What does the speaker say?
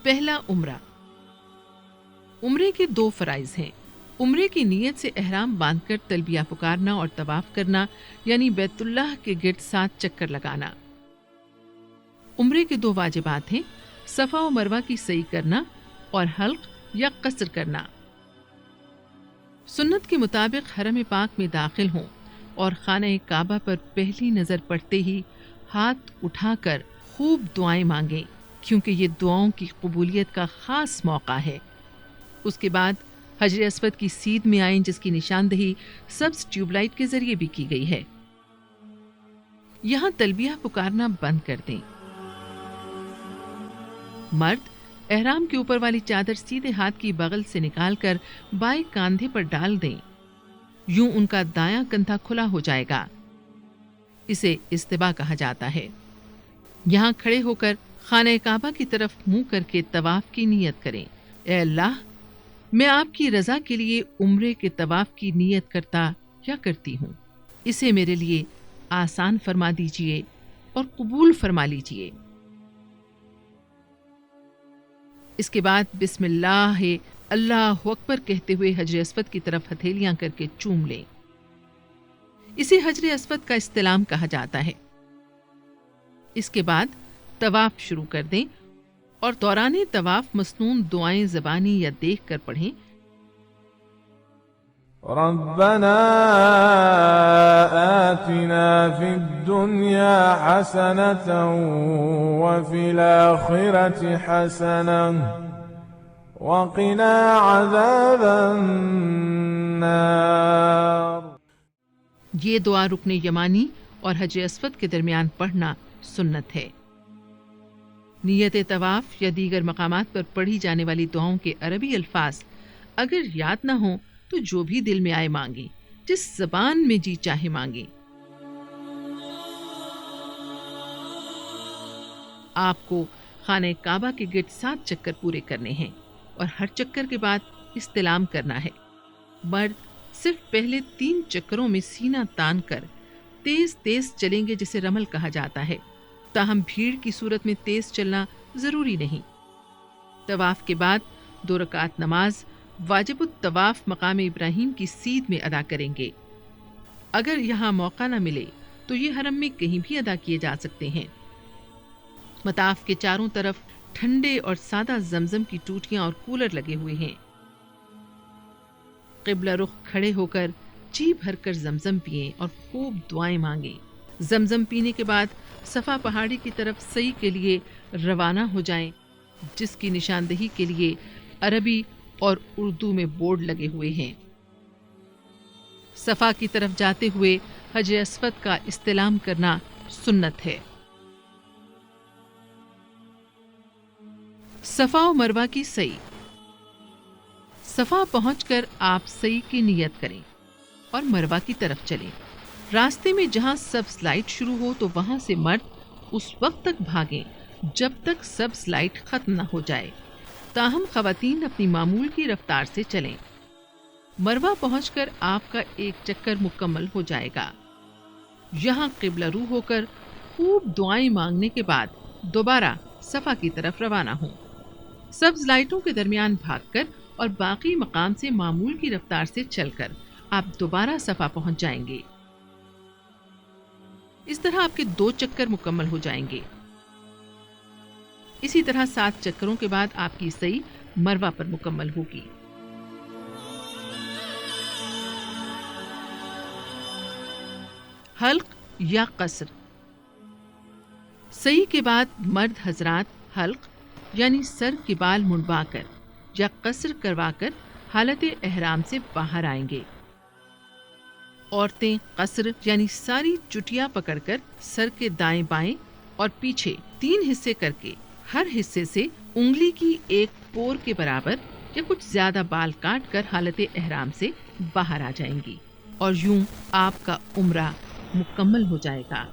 پہلا عمرہ۔ عمرے کے 2 فرائض ہیں۔ عمرے کی نیت سے احرام باندھ کر تلبیہ پکارنا اور طواف کرنا، یعنی بیت اللہ کے گرد 7 چکر لگانا۔ عمرے کے 2 واجبات ہیں، صفا و مروہ کی سعی کرنا اور حلق یا قصر کرنا۔ سنت کے مطابق حرم پاک میں داخل ہوں اور خانہ کعبہ پر پہلی نظر پڑتے ہی ہاتھ اٹھا کر خوب دعائیں مانگیں، کیونکہ یہ دعاؤں کی قبولیت کا خاص موقع ہے۔ اس کے بعد حجر اسود کی سیدھ میں آئیں، جس کی نشاندہی سبز ٹیوب لائٹ کے ذریعے بھی کی گئی ہے۔ یہاں تلبیہ پکارنا بند کر دیں۔ مرد احرام کے اوپر والی چادر سیدھے ہاتھ کی بغل سے نکال کر بائیں کاندھے پر ڈال دیں، یوں ان کا دایاں کندھا کھلا ہو جائے گا۔ اسے استباء کہا جاتا ہے۔ یہاں کھڑے ہو کر خانہ کعبہ کی طرف منہ کر کے طواف کی نیت کریں۔ اے اللہ، میں آپ کی رضا کے لیے عمرے کے طواف کی نیت کرتا یا کرتی ہوں، اسے میرے لیے آسان فرما دیجئے اور قبول فرما لیجئے۔ اس کے بعد بسم اللہ اللہ اکبر کہتے ہوئے حجر اسود کی طرف ہتھیلیاں کر کے چوم لیں۔ اسے حجر اسود کا استلام کہا جاتا ہے۔ اس کے بعد طواف شروع کر دیں اور دوران طواف مسنون دعائیں زبانی یا دیکھ کر پڑھیں۔ ربنا آتنا في الدنيا حسنة وفي الآخرة حسنة وقنا عذاب النار۔ یہ دعا رکن یمانی اور حجر اسود کے درمیان پڑھنا سنت ہے۔ نیت طواف یا دیگر مقامات پر پڑھی جانے والی دعاؤں کے عربی الفاظ اگر یاد نہ ہوں تو جو بھی دل میں آئے مانگیں، جس زبان میں جی چاہے مانگیں۔ آپ کو خانہ کعبہ کے گرد 7 چکر پورے کرنے ہیں اور ہر چکر کے بعد استلام کرنا ہے۔ مرد صرف پہلے 3 چکروں میں سینہ تان کر تیز تیز چلیں گے، جسے رمل کہا جاتا ہے، تاہم بھیڑ کی صورت میں تیز چلنا ضروری نہیں۔ طواف کے بعد 2 رکعت نماز واجب الطواف مقام ابراہیم کی سیدھ میں ادا کریں گے۔ اگر یہاں موقع نہ ملے تو یہ حرم میں کہیں بھی ادا کیے جا سکتے ہیں۔ مطاف کے چاروں طرف ٹھنڈے اور سادہ زمزم کی ٹوٹیاں اور کولر لگے ہوئے ہیں۔ قبلہ رخ کھڑے ہو کر جی بھر کر زمزم پئیں اور خوب دعائیں مانگیں۔ زمزم پینے کے بعد صفا پہاڑی کی طرف سعی کے لیے روانہ ہو جائیں، جس کی نشاندہی کے لیے عربی اور اردو میں بورڈ لگے ہوئے ہیں۔ صفا کی طرف جاتے ہوئے حجر اسود کا استلام کرنا سنت ہے۔ صفا و مروہ کی سعی۔ صفا پہنچ کر آپ سعی کی نیت کریں اور مروہ کی طرف چلیں۔ راستے میں جہاں سبز لائٹ شروع ہو تو وہاں سے مرد اس وقت تک بھاگیں جب تک سبز لائٹ ختم نہ ہو جائے، تاہم خواتین اپنی معمول کی رفتار سے چلیں۔ مروہ پہنچ کر آپ کا 1 چکر مکمل ہو جائے گا۔ یہاں قبلہ رو ہو کر خوب دعائیں مانگنے کے بعد دوبارہ صفا کی طرف روانہ ہوں۔ سبز لائٹوں کے درمیان بھاگ کر اور باقی مقام سے معمول کی رفتار سے چل کر آپ دوبارہ صفا پہنچ جائیں گے۔ اس طرح آپ کے 2 چکر مکمل ہو جائیں گے۔ اسی طرح 7 چکروں کے بعد آپ کی سعی مروہ پر مکمل ہوگی۔ حلق یا قصر۔ سعی کے بعد مرد حضرات حلق یعنی سر کے بال منڈوا کر یا قصر کروا کر حالت احرام سے باہر آئیں گے۔ عورتیں قصر یعنی ساری چٹیاں پکڑ کر سر کے دائیں بائیں اور پیچھے 3 حصے کر کے ہر حصے سے انگلی کی 1 پور کے برابر یا کچھ زیادہ بال کاٹ کر حالت احرام سے باہر آ جائیں گی، اور یوں آپ کا عمرہ مکمل ہو جائے گا۔